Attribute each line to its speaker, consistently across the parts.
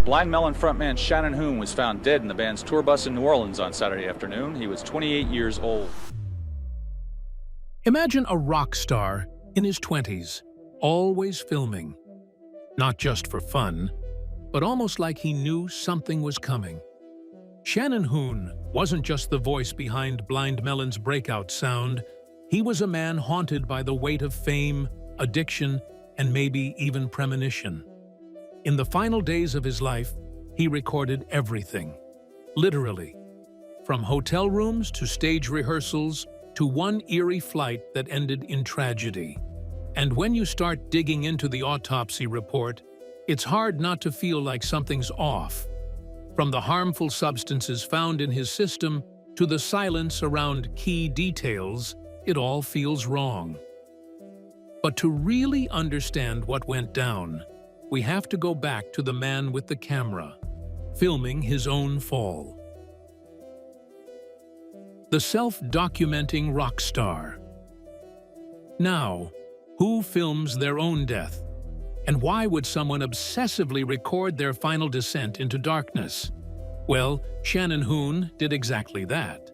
Speaker 1: Blind Melon frontman Shannon Hoon was found dead in the band's tour bus in New Orleans on Saturday afternoon. He was 28 years old.
Speaker 2: Imagine a rock star in his 20s, always filming. Not just for fun, but almost like he knew something was coming. Shannon Hoon wasn't just the voice behind Blind Melon's breakout sound. He was a man haunted by the weight of fame, addiction, and maybe even premonition. In the final days of his life, he recorded everything. Literally. From hotel rooms to stage rehearsals to one eerie flight that ended in tragedy. And when you start digging into the autopsy report, it's hard not to feel like something's off. From the harmful substances found in his system to the silence around key details, it all feels wrong. But to really understand what went down, we have to go back to the man with the camera, filming his own fall. The self-documenting rock star. Now, who films their own death? And why would someone obsessively record their final descent into darkness? Well, Shannon Hoon did exactly that.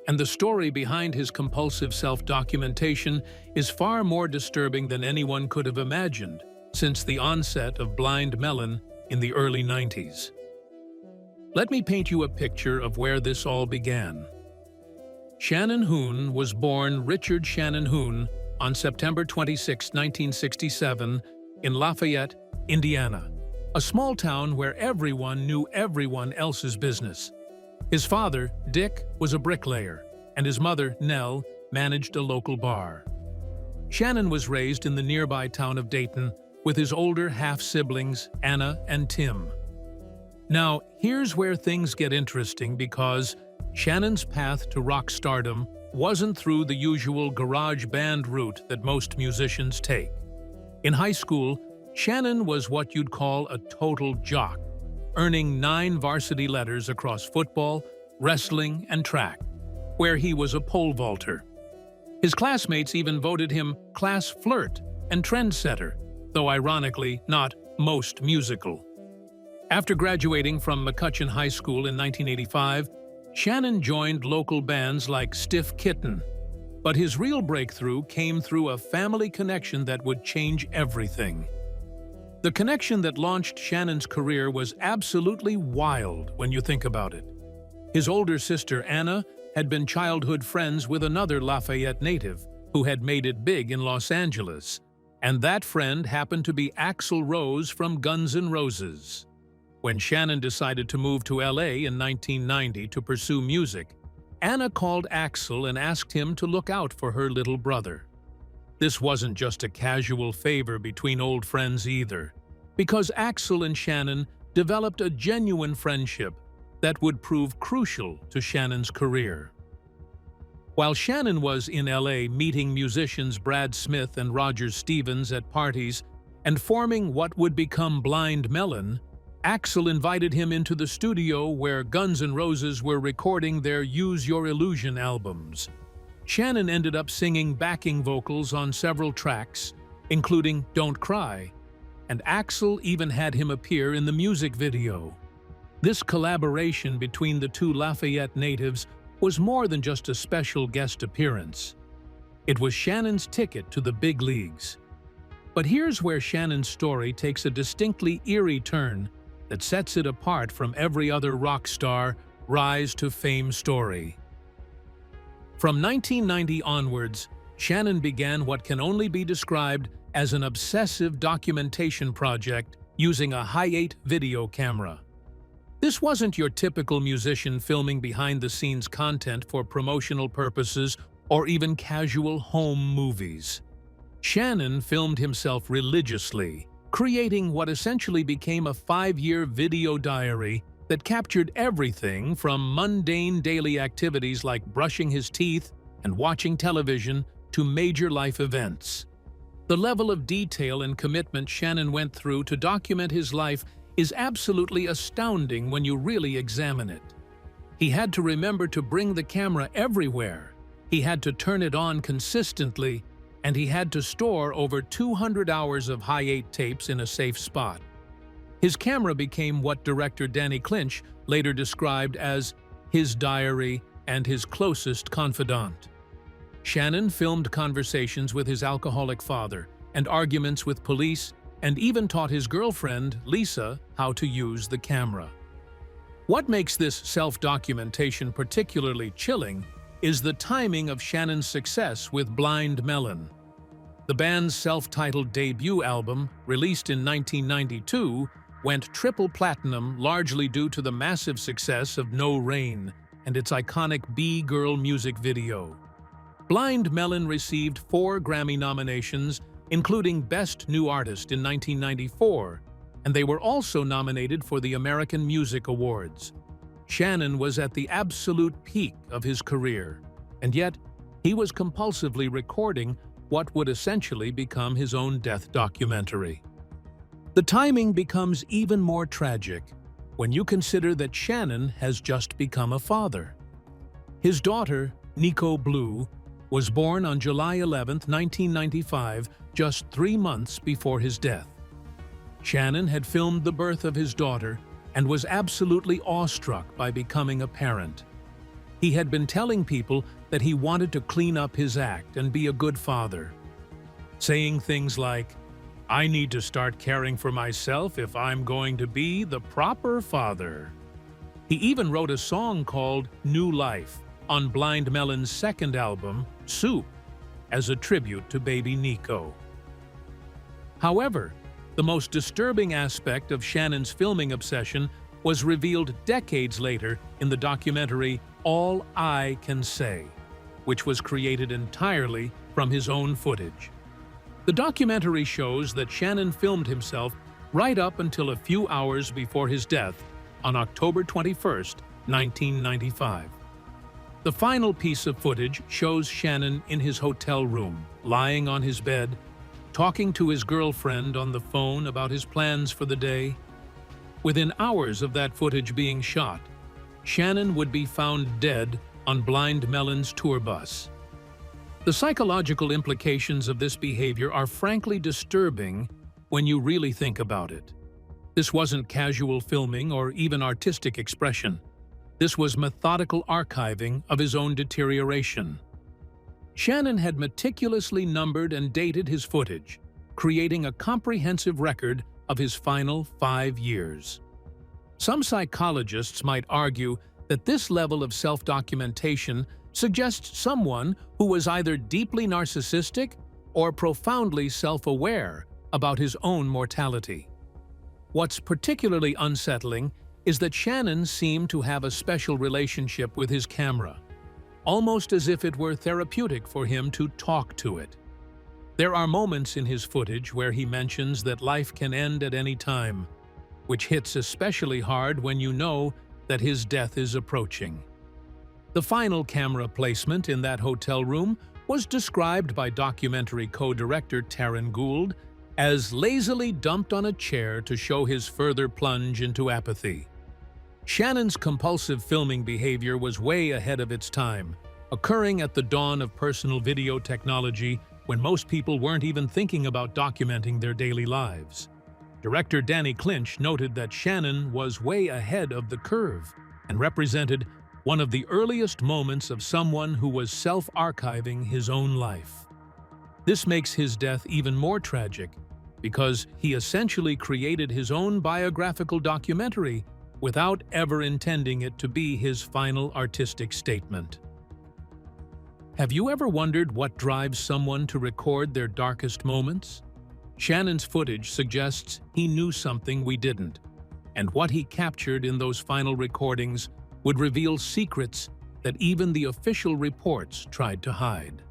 Speaker 2: And the story behind his compulsive self-documentation is far more disturbing than anyone could have imagined since the onset of Blind Melon in the early 90s. Let me paint you a picture of where this all began. Shannon Hoon was born Richard Shannon Hoon on September 26, 1967, in Lafayette, Indiana, a small town where everyone knew everyone else's business. His father, Dick, was a bricklayer, and his mother, Nell, managed a local bar. Shannon was raised in the nearby town of Dayton with his older half-siblings, Anna and Tim. Now, here's where things get interesting because Shannon's path to rock stardom wasn't through the usual garage band route that most musicians take. In high school, Shannon was what you'd call a total jock, earning 9 varsity letters across football, wrestling, and track, where he was a pole vaulter. His classmates even voted him class flirt and trendsetter, though ironically not most musical. After graduating from McCutcheon High School in 1985, Shannon joined local bands like Stiff Kitten, but his real breakthrough came through a family connection that would change everything. The connection that launched Shannon's career was absolutely wild when you think about it. His older sister, Anna, had been childhood friends with another Lafayette native who had made it big in Los Angeles, and that friend happened to be Axl Rose from Guns N' Roses. When Shannon decided to move to LA in 1990 to pursue music, Anna called Axl and asked him to look out for her little brother. This wasn't just a casual favor between old friends either, because Axl and Shannon developed a genuine friendship that would prove crucial to Shannon's career. While Shannon was in LA meeting musicians Brad Smith and Roger Stevens at parties and forming what would become Blind Melon, Axl invited him into the studio where Guns N' Roses were recording their Use Your Illusion albums. Shannon ended up singing backing vocals on several tracks, including Don't Cry, and Axl even had him appear in the music video. This collaboration between the two Lafayette natives was more than just a special guest appearance. It was Shannon's ticket to the big leagues. But here's where Shannon's story takes a distinctly eerie turn that sets it apart from every other rock star rise to fame story. From 1990 onwards, Shannon began what can only be described as an obsessive documentation project using a hi-8 video camera. This wasn't your typical musician filming behind-the-scenes content for promotional purposes or even casual home movies. Shannon filmed himself religiously, creating what essentially became a 5-year video diary that captured everything from mundane daily activities like brushing his teeth and watching television to major life events. The level of detail and commitment Shannon went through to document his life is absolutely astounding when you really examine it. He had to remember to bring the camera everywhere, he had to turn it on consistently, and he had to store over 200 hours of hi-8 tapes in a safe spot. His camera became what director Danny Clinch later described as his diary and his closest confidant. Shannon filmed conversations with his alcoholic father and arguments with police, and even taught his girlfriend, Lisa, how to use the camera. What makes this self-documentation particularly chilling is the timing of Shannon's success with Blind Melon. The band's self-titled debut album, released in 1992, went triple platinum largely due to the massive success of No Rain and its iconic B-Girl music video. Blind Melon received 4 Grammy nominations, including Best New Artist in 1994, and they were also nominated for the American Music Awards. Shannon was at the absolute peak of his career, and yet he was compulsively recording what would essentially become his own death documentary. The timing becomes even more tragic when you consider that Shannon has just become a father. His daughter, Nico Blue, was born on July 11, 1995, just 3 months before his death. Shannon had filmed the birth of his daughter and was absolutely awestruck by becoming a parent. He had been telling people that he wanted to clean up his act and be a good father, saying things like, "I need to start caring for myself if I'm going to be the proper father." He even wrote a song called New Life on Blind Melon's second album, Soup, as a tribute to baby Nico. However, the most disturbing aspect of Shannon's filming obsession was revealed decades later in the documentary All I Can Say, which was created entirely from his own footage. The documentary shows that Shannon filmed himself right up until a few hours before his death on October 21, 1995. The final piece of footage shows Shannon in his hotel room, lying on his bed, talking to his girlfriend on the phone about his plans for the day. Within hours of that footage being shot, Shannon would be found dead on Blind Melon's tour bus. The psychological implications of this behavior are frankly disturbing when you really think about it. This wasn't casual filming or even artistic expression. This was methodical archiving of his own deterioration. Shannon had meticulously numbered and dated his footage, creating a comprehensive record of his final 5 years. Some psychologists might argue that this level of self-documentation suggests someone who was either deeply narcissistic or profoundly self-aware about his own mortality. What's particularly unsettling is that Shannon seemed to have a special relationship with his camera, almost as if it were therapeutic for him to talk to it. There are moments in his footage where he mentions that life can end at any time, which hits especially hard when you know that his death is approaching. The final camera placement in that hotel room was described by documentary co-director Taran Gould as lazily dumped on a chair to show his further plunge into apathy. Shannon's compulsive filming behavior was way ahead of its time, occurring at the dawn of personal video technology when most people weren't even thinking about documenting their daily lives. Director Danny Clinch noted that Shannon was way ahead of the curve and represented one of the earliest moments of someone who was self-archiving his own life. This makes his death even more tragic because he essentially created his own biographical documentary without ever intending it to be his final artistic statement. Have you ever wondered what drives someone to record their darkest moments? Shannon's footage suggests he knew something we didn't, and what he captured in those final recordings would reveal secrets that even the official reports tried to hide.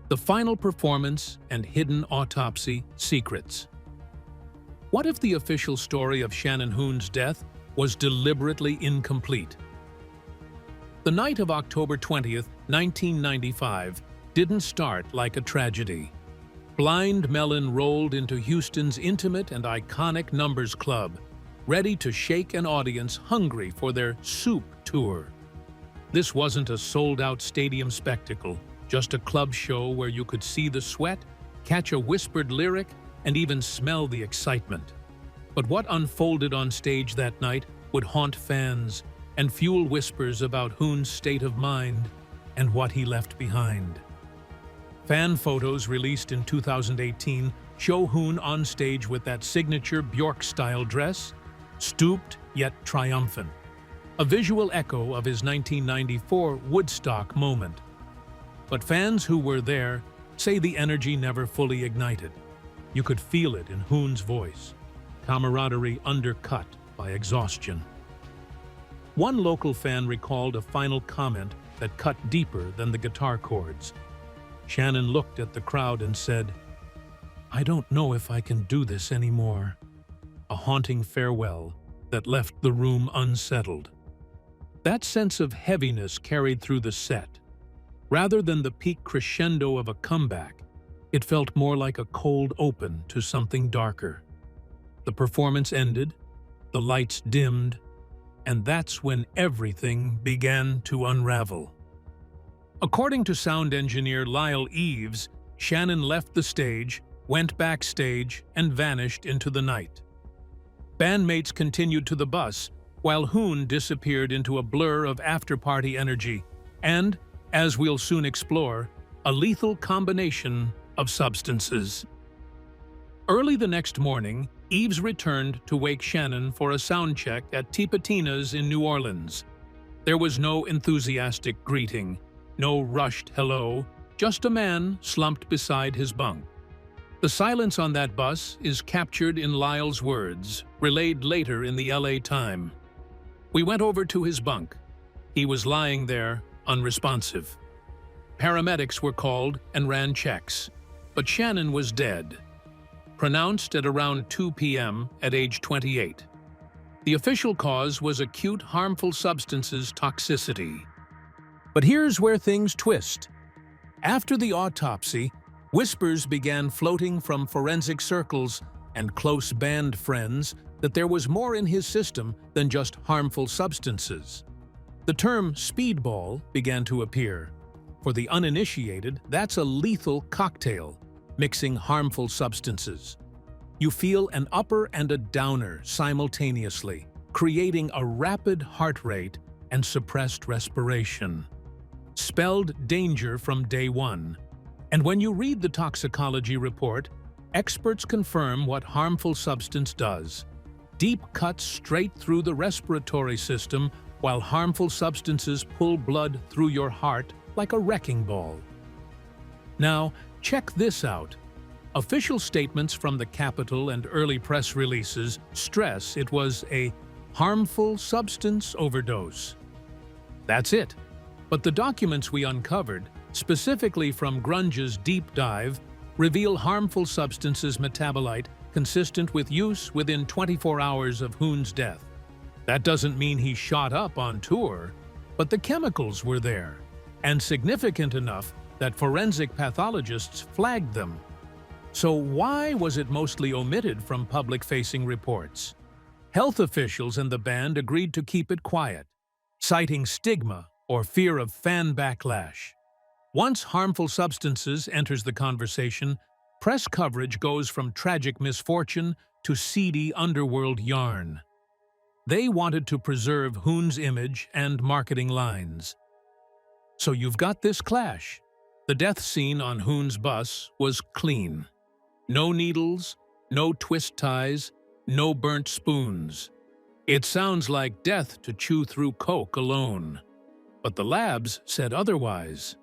Speaker 2: The final performance and hidden autopsy secrets. What if the official story of Shannon Hoon's death was deliberately incomplete? The night of October 20th, 1995, didn't start like a tragedy. Blind Melon rolled into Houston's intimate and iconic Numbers Club, ready to shake an audience hungry for their Soup tour. This wasn't a sold-out stadium spectacle, just a club show where you could see the sweat, catch a whispered lyric, and even smell the excitement. But what unfolded on stage that night would haunt fans and fuel whispers about Hoon's state of mind and what he left behind. Fan photos released in 2018 show Hoon on stage with that signature Bjork-style dress, stooped yet triumphant, a visual echo of his 1994 Woodstock moment. But fans who were there say the energy never fully ignited. You could feel it in Hoon's voice, camaraderie undercut by exhaustion. One local fan recalled a final comment that cut deeper than the guitar chords. Shannon looked at the crowd and said, "I don't know if I can do this anymore." A haunting farewell that left the room unsettled. That sense of heaviness carried through the set. Rather than the peak crescendo of a comeback, it felt more like a cold open to something darker. The performance ended, the lights dimmed, and that's when everything began to unravel. According to sound engineer Lyle Eves, Shannon left the stage, went backstage, and vanished into the night. Bandmates continued to the bus, while Hoon disappeared into a blur of after-party energy and, as we'll soon explore, a lethal combination of substances. Early the next morning, Eves returned to wake Shannon for a sound check at Tipitina's in New Orleans. There was no enthusiastic greeting, no rushed hello, just a man slumped beside his bunk. The silence on that bus is captured in Lyle's words, relayed later in the LA Time. "We went over to his bunk. He was lying there, unresponsive. Paramedics were called and ran checks, but Shannon was dead. Pronounced at around 2 p.m. at age 28. The official cause was acute harmful substances toxicity. But here's where things twist. After the autopsy, whispers began floating from forensic circles and close band friends that there was more in his system than just harmful substances. The term speedball began to appear. For the uninitiated, that's a lethal cocktail, mixing harmful substances. You feel an upper and a downer simultaneously, creating a rapid heart rate and suppressed respiration. Spelled danger from day one. And when you read the toxicology report, experts confirm what harmful substance does. Deep cuts straight through the respiratory system, while harmful substances pull blood through your heart like a wrecking ball. Now, check this out. Official statements from the Capitol and early press releases stress it was a harmful substance overdose. That's it. But the documents we uncovered, specifically from Grunge's deep dive, reveal harmful substances metabolite consistent with use within 24 hours of Hoon's death. That doesn't mean he shot up on tour, but the chemicals were there, and significant enough that forensic pathologists flagged them. So why was it mostly omitted from public-facing reports? Health officials and the band agreed to keep it quiet, citing stigma or fear of fan backlash. Once harmful substances enters the conversation, press coverage goes from tragic misfortune to seedy underworld yarn. They wanted to preserve Hoon's image and marketing lines. So you've got this clash. The death scene on Hoon's bus was clean. No needles, no twist ties, no burnt spoons. It sounds like death to chew through coke alone. But the labs said otherwise.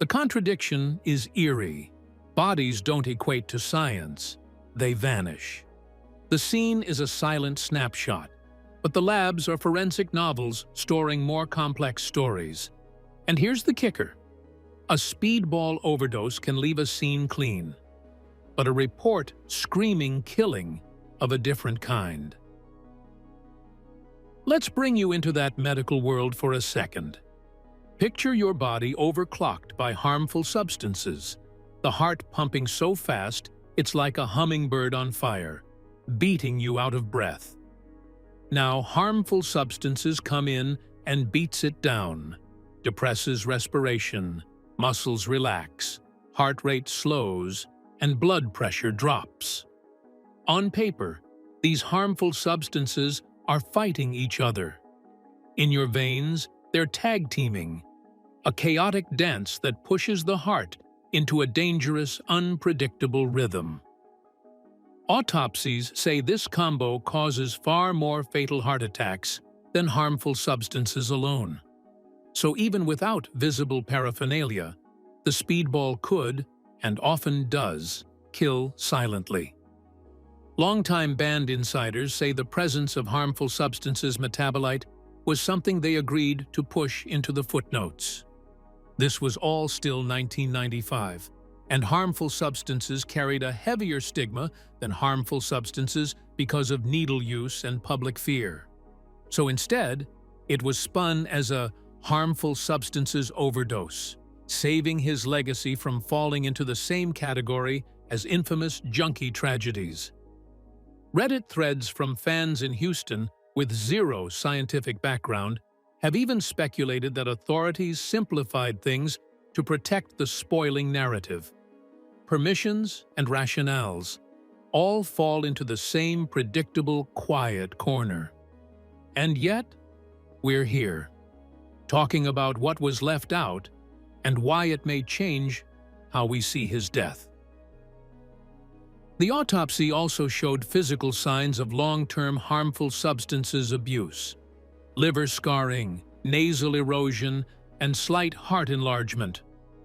Speaker 2: The contradiction is eerie. Bodies don't equate to science. They vanish. The scene is a silent snapshot, but the labs are forensic novels storing more complex stories. And here's the kicker. A speedball overdose can leave a scene clean, but a report screaming killing of a different kind. Let's bring you into that medical world for a second. Picture your body overclocked by harmful substances, the heart pumping so fast it's like a hummingbird on fire, beating you out of breath. Now, harmful substances come in and beats it down, depresses respiration, muscles relax, heart rate slows, and blood pressure drops. On paper, These harmful substances are fighting each other. In your veins, they're tag-teaming, a chaotic dance that pushes the heart into a dangerous, unpredictable rhythm. Autopsies say this combo causes far more fatal heart attacks than harmful substances alone. So even without visible paraphernalia, the speedball could, and often does, kill silently. Longtime band insiders say the presence of harmful substances metabolite was something they agreed to push into the footnotes. This was all still 1995, and harmful substances carried a heavier stigma than harmful substances because of needle use and public fear. So instead, it was spun as a harmful substances overdose, saving his legacy from falling into the same category as infamous junkie tragedies. Reddit threads from fans in Houston with zero scientific background have even speculated that authorities simplified things to protect the spoiling narrative. Permissions and rationales all fall into the same predictable, quiet corner. And yet, we're here, talking about what was left out and why it may change how we see his death. The autopsy also showed physical signs of long-term harmful substances abuse: liver scarring, nasal erosion, and slight heart enlargement,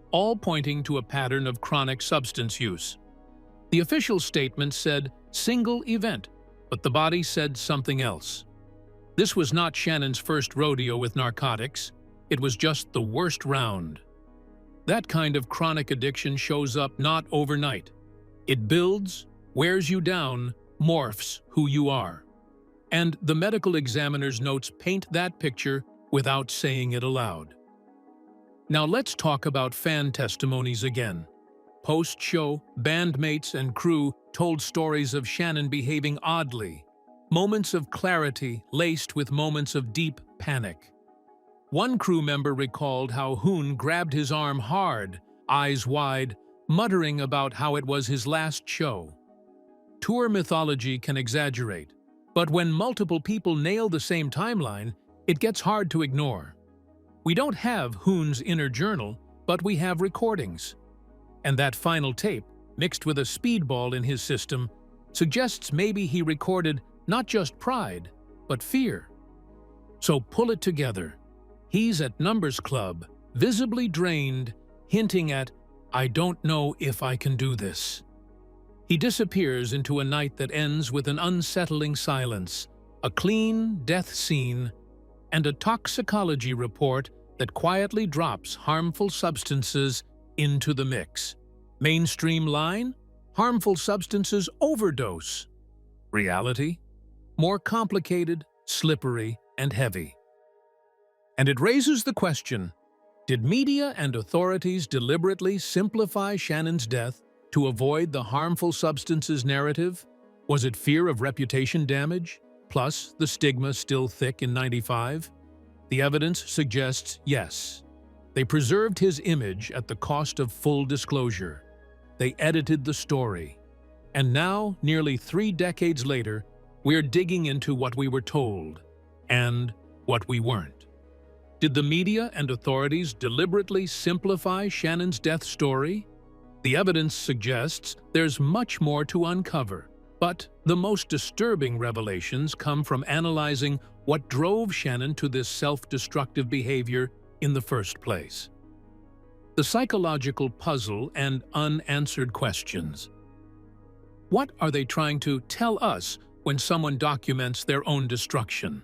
Speaker 2: all pointing to a pattern of chronic substance use. The official statement said single event, but the body said something else. This was not Shannon's first rodeo with narcotics. It was just the worst round. That kind of chronic addiction shows up not overnight. It builds, wears you down, morphs who you are. And the medical examiner's notes paint that picture without saying it aloud. Now let's talk about fan testimonies again. Post-show, bandmates and crew told stories of Shannon behaving oddly, moments of clarity laced with moments of deep panic. One crew member recalled how Hoon grabbed his arm hard, eyes wide, muttering about how it was his last show. Tour mythology can exaggerate, but when multiple people nail the same timeline, it gets hard to ignore. We don't have Hoon's inner journal, but we have recordings. And that final tape, mixed with a speedball in his system, suggests maybe he recorded not just pride, but fear. So pull it together. He's at Numbers Club, visibly drained, hinting at, "I don't know if I can do this." He disappears into a night that ends with an unsettling silence, a clean death scene, and a toxicology report that quietly drops harmful substances into the mix. Mainstream line? Harmful substances overdose. Reality? More complicated, slippery, and heavy. And it raises the question, did media and authorities deliberately simplify Shannon's death to avoid the harmful substances narrative? Was it fear of reputation damage, plus the stigma still thick in '95? The evidence suggests yes. They preserved his image at the cost of full disclosure. They edited the story. And now, nearly 3 decades later, we're digging into what we were told and what we weren't. Did the media and authorities deliberately simplify Shannon's death story? The evidence suggests there's much more to uncover, but the most disturbing revelations come from analyzing what drove Shannon to this self-destructive behavior in the first place. The psychological puzzle and unanswered questions. What are they trying to tell us when someone documents their own destruction?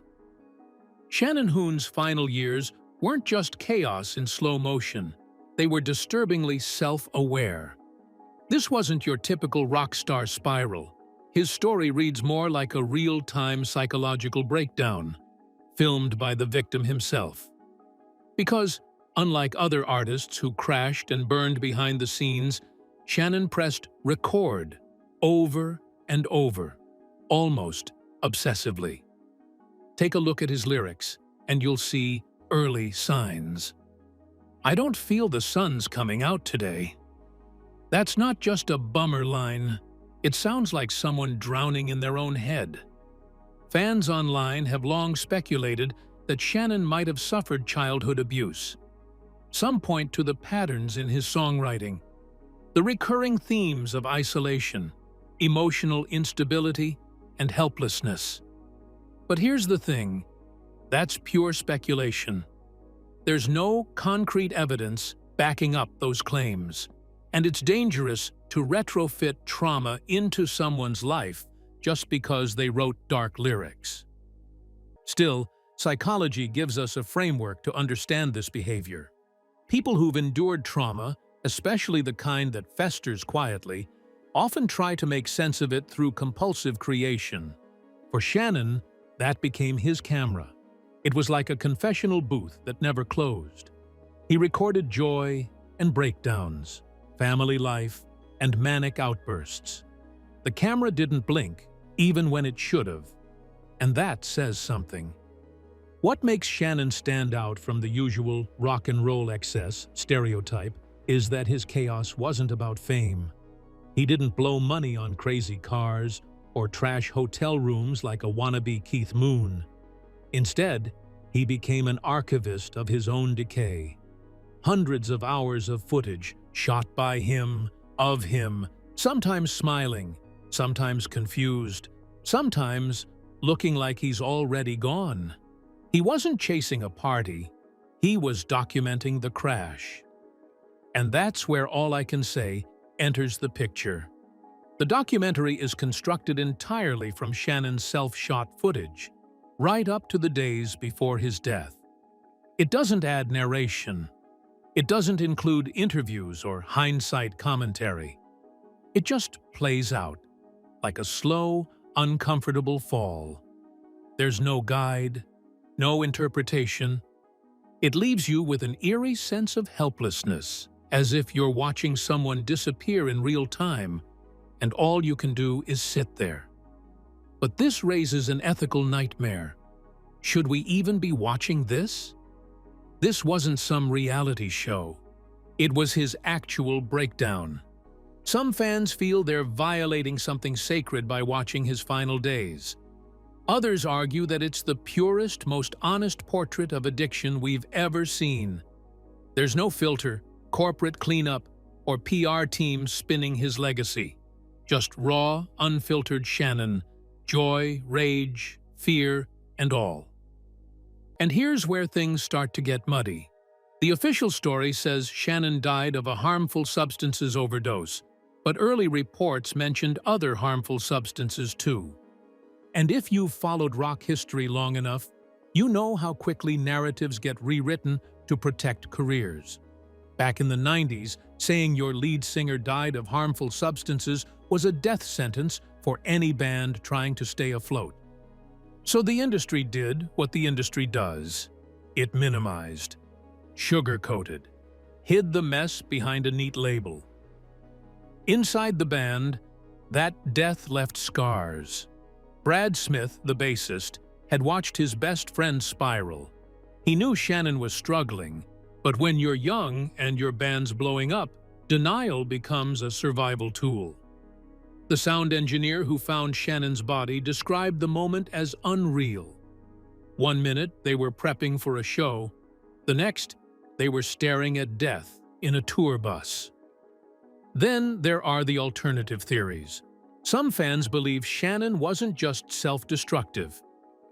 Speaker 2: Shannon Hoon's final years weren't just chaos in slow motion. They were disturbingly self-aware. This wasn't your typical rock star spiral. His story reads more like a real-time psychological breakdown, filmed by the victim himself. Because, unlike other artists who crashed and burned behind the scenes, Shannon pressed record over and over, almost obsessively. Take a look at his lyrics, and you'll see early signs. "I don't feel the sun's coming out today." That's not just a bummer line. It sounds like someone drowning in their own head. Fans online have long speculated that Shannon might have suffered childhood abuse. Some point to the patterns in his songwriting, the recurring themes of isolation, emotional instability, and helplessness. But here's the thing, that's pure speculation. There's no concrete evidence backing up those claims, and it's dangerous to retrofit trauma into someone's life just because they wrote dark lyrics. Still, psychology gives us a framework to understand this behavior. People who've endured trauma, especially the kind that festers quietly, often try to make sense of it through compulsive creation. For Shannon, that became his camera. It was like a confessional booth that never closed. He recorded joy and breakdowns, family life, and manic outbursts. The camera didn't blink, even when it should have. And that says something. What makes Shannon stand out from the usual rock and roll excess stereotype is that his chaos wasn't about fame. He didn't blow money on crazy cars or trash hotel rooms like a wannabe Keith Moon. Instead, he became an archivist of his own decay. Hundreds of hours of footage shot by him, of him, sometimes smiling, sometimes confused, sometimes looking like he's already gone. He wasn't chasing a party, he was documenting the crash. And that's where All I Can Say enters the picture. The documentary is constructed entirely from Shannon's self-shot footage, right up to the days before his death. It doesn't add narration. It doesn't include interviews or hindsight commentary. It just plays out, like a slow, uncomfortable fall. There's no guide, no interpretation. It leaves you with an eerie sense of helplessness, as if you're watching someone disappear in real time, and all you can do is sit there. But this raises an ethical nightmare. Should we even be watching this? This wasn't some reality show. It was his actual breakdown. Some fans feel they're violating something sacred by watching his final days. Others argue that it's the purest, most honest portrait of addiction we've ever seen. There's no filter, corporate cleanup, or PR team spinning his legacy. Just raw, unfiltered Shannon, joy, rage, fear, and all. And here's where things start to get muddy. The official story says Shannon died of a harmful substances overdose, but early reports mentioned other harmful substances too. And if you've followed rock history long enough, you know how quickly narratives get rewritten to protect careers. Back in the 90s, saying your lead singer died of harmful substances was a death sentence for any band trying to stay afloat. So the industry did what the industry does. It minimized, sugar-coated, hid the mess behind a neat label. Inside the band, that death left scars. Brad Smith, the bassist, had watched his best friend spiral. He knew Shannon was struggling, but when you're young and your band's blowing up, denial becomes a survival tool. The sound engineer who found Shannon's body described the moment as unreal. One minute, they were prepping for a show. The next, they were staring at death in a tour bus. Then there are the alternative theories. Some fans believe Shannon wasn't just self-destructive.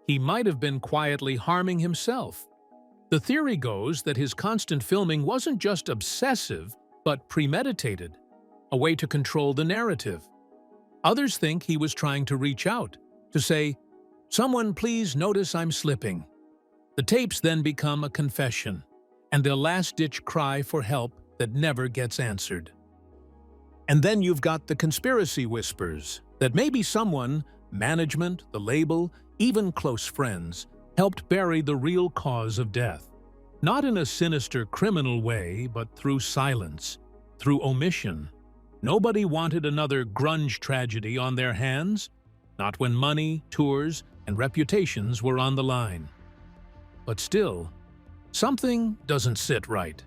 Speaker 2: He might have been quietly harming himself. The theory goes that his constant filming wasn't just obsessive, but premeditated, a way to control the narrative. Others think he was trying to reach out, to say, "Someone please notice I'm slipping." The tapes then become a confession, and a last-ditch cry for help that never gets answered. And then you've got the conspiracy whispers that maybe someone, management, the label, even close friends, helped bury the real cause of death. Not in a sinister criminal way, but through silence, through omission. Nobody wanted another grunge tragedy on their hands, not when money, tours, and reputations were on the line. But still, something doesn't sit right.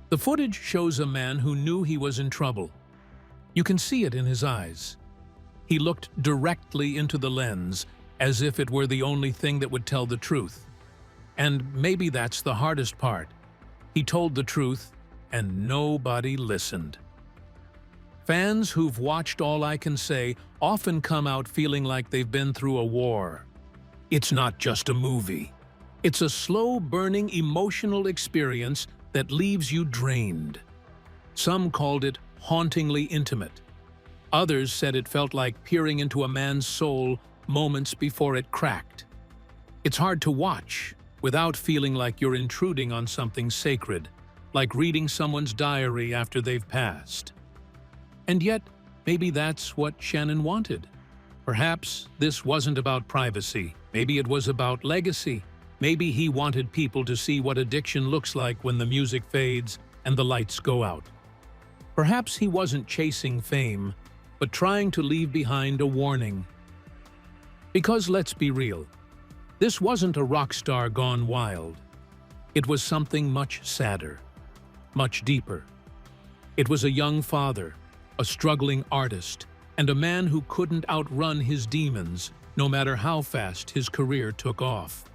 Speaker 2: The footage shows a man who knew he was in trouble. You can see it in his eyes. He looked directly into the lens, as if it were the only thing that would tell the truth. And maybe that's the hardest part. He told the truth, and nobody listened. Fans who've watched All I Can Say often come out feeling like they've been through a war. It's not just a movie. It's a slow-burning emotional experience that leaves you drained. Some called it hauntingly intimate. Others said it felt like peering into a man's soul moments before it cracked. It's hard to watch without feeling like you're intruding on something sacred, like reading someone's diary after they've passed. And yet, maybe that's what Shannon wanted. Perhaps this wasn't about privacy. Maybe it was about legacy. Maybe he wanted people to see what addiction looks like when the music fades and the lights go out. Perhaps he wasn't chasing fame, but trying to leave behind a warning. Because let's be real, this wasn't a rock star gone wild. It was something much sadder, much deeper. It was a young father, a struggling artist, and a man who couldn't outrun his demons, no matter how fast his career took off.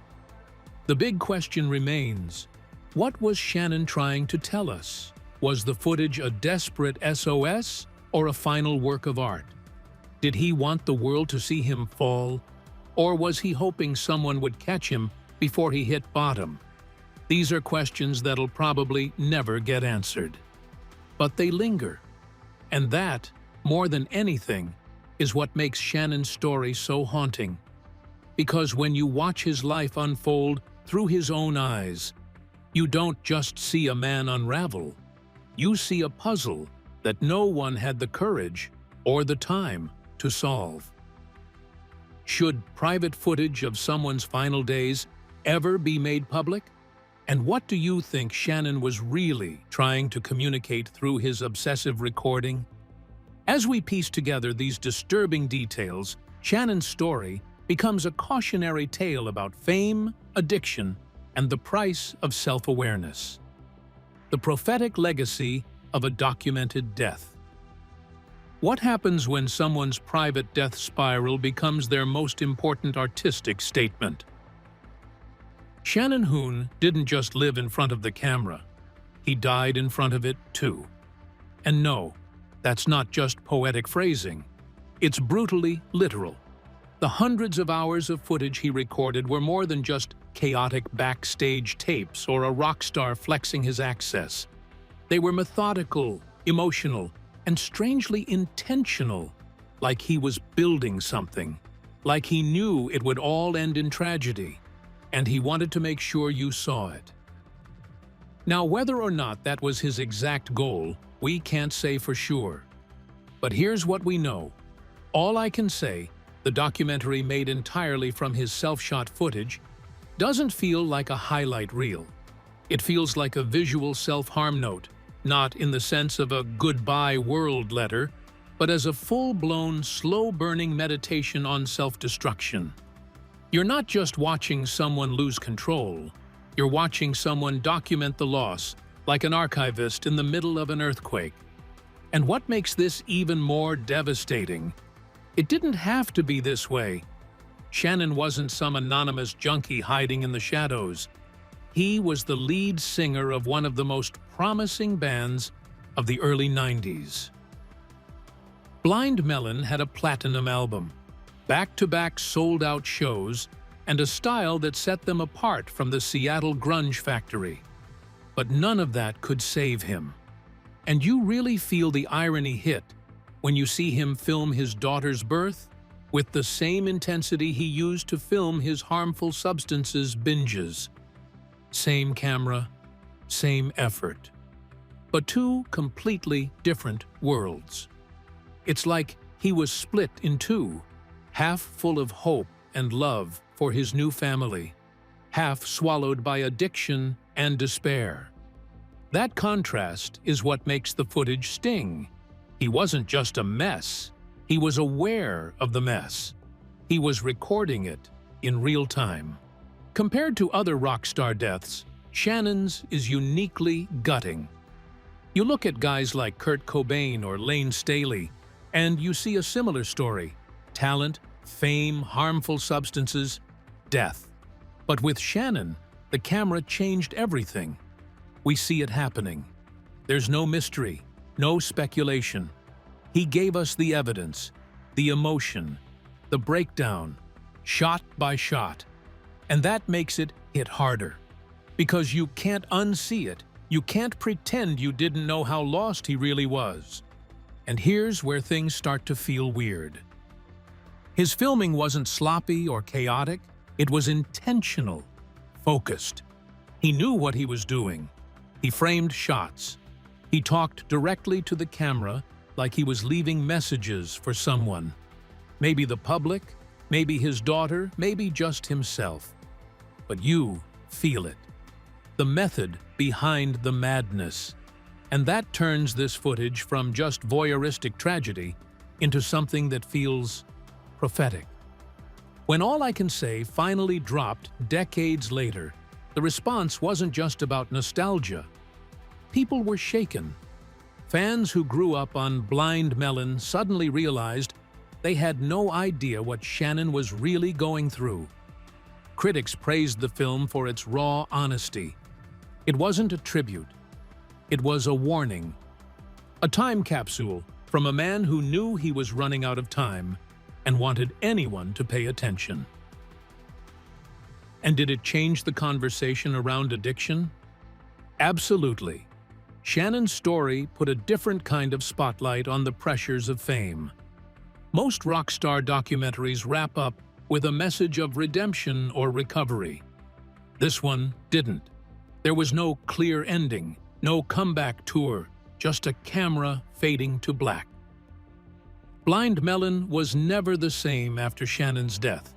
Speaker 2: The big question remains, what was Shannon trying to tell us? Was the footage a desperate SOS or a final work of art? Did he want the world to see him fall? Or was he hoping someone would catch him before he hit bottom? These are questions that'll probably never get answered. But they linger. And that, more than anything, is what makes Shannon's story so haunting. Because when you watch his life unfold through his own eyes, you don't just see a man unravel. You see a puzzle that no one had the courage or the time to solve. Should private footage of someone's final days ever be made public? And what do you think Shannon was really trying to communicate through his obsessive recording? As we piece together these disturbing details, Shannon's story becomes a cautionary tale about fame, addiction, and the price of self-awareness. The prophetic legacy of a documented death. What happens when someone's private death spiral becomes their most important artistic statement? Shannon Hoon didn't just live in front of the camera. He died in front of it too. And no, that's not just poetic phrasing. It's brutally literal. The hundreds of hours of footage he recorded were more than just chaotic backstage tapes or a rock star flexing his access. They were methodical, emotional, and strangely intentional, like he was building something, like he knew it would all end in tragedy, and he wanted to make sure you saw it. Now, whether or not that was his exact goal, we can't say for sure. But here's what we know. All I Can Say, the documentary made entirely from his self-shot footage, doesn't feel like a highlight reel. It feels like a visual self-harm note, not in the sense of a goodbye world letter, but as a full-blown, slow-burning meditation on self-destruction. You're not just watching someone lose control, you're watching someone document the loss, like an archivist in the middle of an earthquake. And what makes this even more devastating? It didn't have to be this way. Shannon wasn't some anonymous junkie hiding in the shadows. He was the lead singer of one of the most promising bands of the early 90s. Blind Melon had a platinum album, back-to-back sold-out shows, and a style that set them apart from the Seattle grunge factory. But none of that could save him. And you really feel the irony hit when you see him film his daughter's birth with the same intensity he used to film his harmful substances binges. Same camera, same effort. But two completely different worlds. It's like he was split in two, half full of hope and love for his new family, half swallowed by addiction and despair. That contrast is what makes the footage sting. He wasn't just a mess, he was aware of the mess. He was recording it in real time. Compared to other rock star deaths, Shannon's is uniquely gutting. You look at guys like Kurt Cobain or Lane Staley, and you see a similar story, talent, fame, harmful substances, death. But with Shannon, the camera changed everything. We see it happening. There's no mystery, no speculation. He gave us the evidence, the emotion, the breakdown, shot by shot. And that makes it hit harder. Because you can't unsee it. You can't pretend you didn't know how lost he really was. And here's where things start to feel weird. His filming wasn't sloppy or chaotic. It was intentional, focused. He knew what he was doing. He framed shots. He talked directly to the camera like he was leaving messages for someone. Maybe the public, maybe his daughter, maybe just himself. But you feel it. The method behind the madness. And that turns this footage from just voyeuristic tragedy into something that feels prophetic. When All I Can Say finally dropped decades later, the response wasn't just about nostalgia. People were shaken. Fans who grew up on Blind Melon suddenly realized they had no idea what Shannon was really going through. Critics praised the film for its raw honesty. It wasn't a tribute. It was a warning. A time capsule from a man who knew he was running out of time and wanted anyone to pay attention. And did it change the conversation around addiction? Absolutely. Shannon's story put a different kind of spotlight on the pressures of fame. Most rock star documentaries wrap up with a message of redemption or recovery. This one didn't. There was no clear ending, no comeback tour, just a camera fading to black. Blind Melon was never the same after Shannon's death.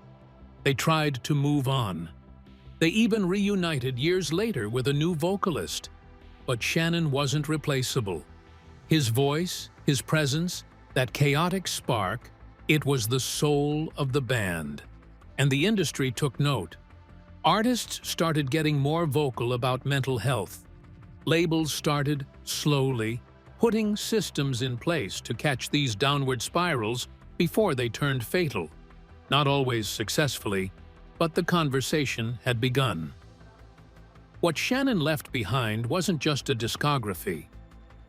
Speaker 2: They tried to move on. They even reunited years later with a new vocalist. But Shannon wasn't replaceable. His voice, his presence, that chaotic spark, it was the soul of the band. And the industry took note. Artists started getting more vocal about mental health. Labels started, slowly, putting systems in place to catch these downward spirals before they turned fatal. Not always successfully, but the conversation had begun. What Shannon left behind wasn't just a discography.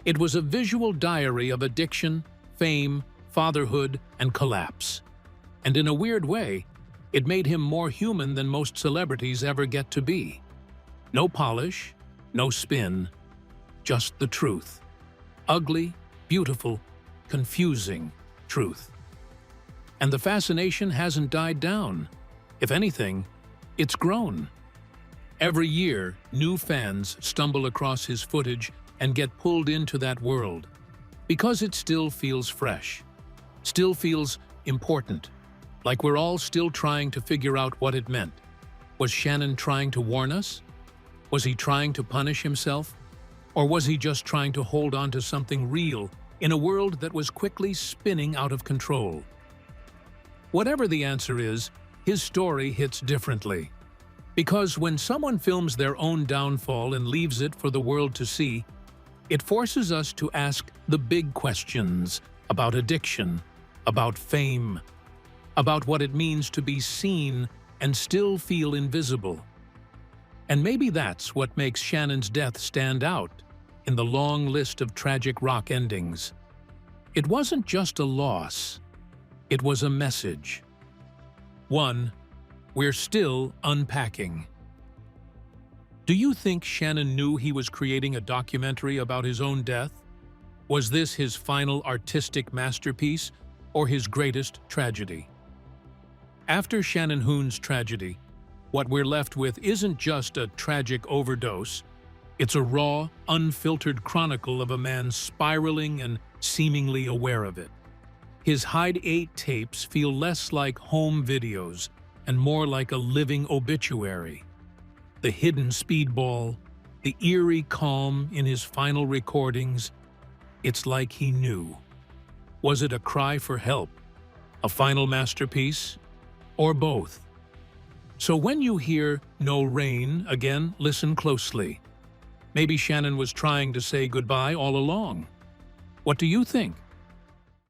Speaker 2: It was a visual diary of addiction, fame, fatherhood, and collapse. And in a weird way, it made him more human than most celebrities ever get to be. No polish, no spin, just the truth. Ugly, beautiful, confusing truth. And the fascination hasn't died down. If anything, it's grown. Every year, new fans stumble across his footage and get pulled into that world. Because it still feels fresh. Still feels important. Like we're all still trying to figure out what it meant. Was Shannon trying to warn us? Was he trying to punish himself? Or was he just trying to hold on to something real in a world that was quickly spinning out of control? Whatever the answer is, his story hits differently. Because when someone films their own downfall and leaves it for the world to see, it forces us to ask the big questions about addiction, about fame, about what it means to be seen and still feel invisible. And maybe that's what makes Shannon's death stand out in the long list of tragic rock endings. It wasn't just a loss, it was a message. One we're still unpacking. Do you think Shannon knew he was creating a documentary about his own death? Was this his final artistic masterpiece or his greatest tragedy? After Shannon Hoon's tragedy, what we're left with isn't just a tragic overdose. It's a raw, unfiltered chronicle of a man spiraling and seemingly aware of it. His Hide 8 tapes feel less like home videos and more like a living obituary. The hidden speedball, the eerie calm in his final recordings, it's like he knew. Was it a cry for help, a final masterpiece, or both? So when you hear "No Rain," again, listen closely. Maybe Shannon was trying to say goodbye all along. What do you think?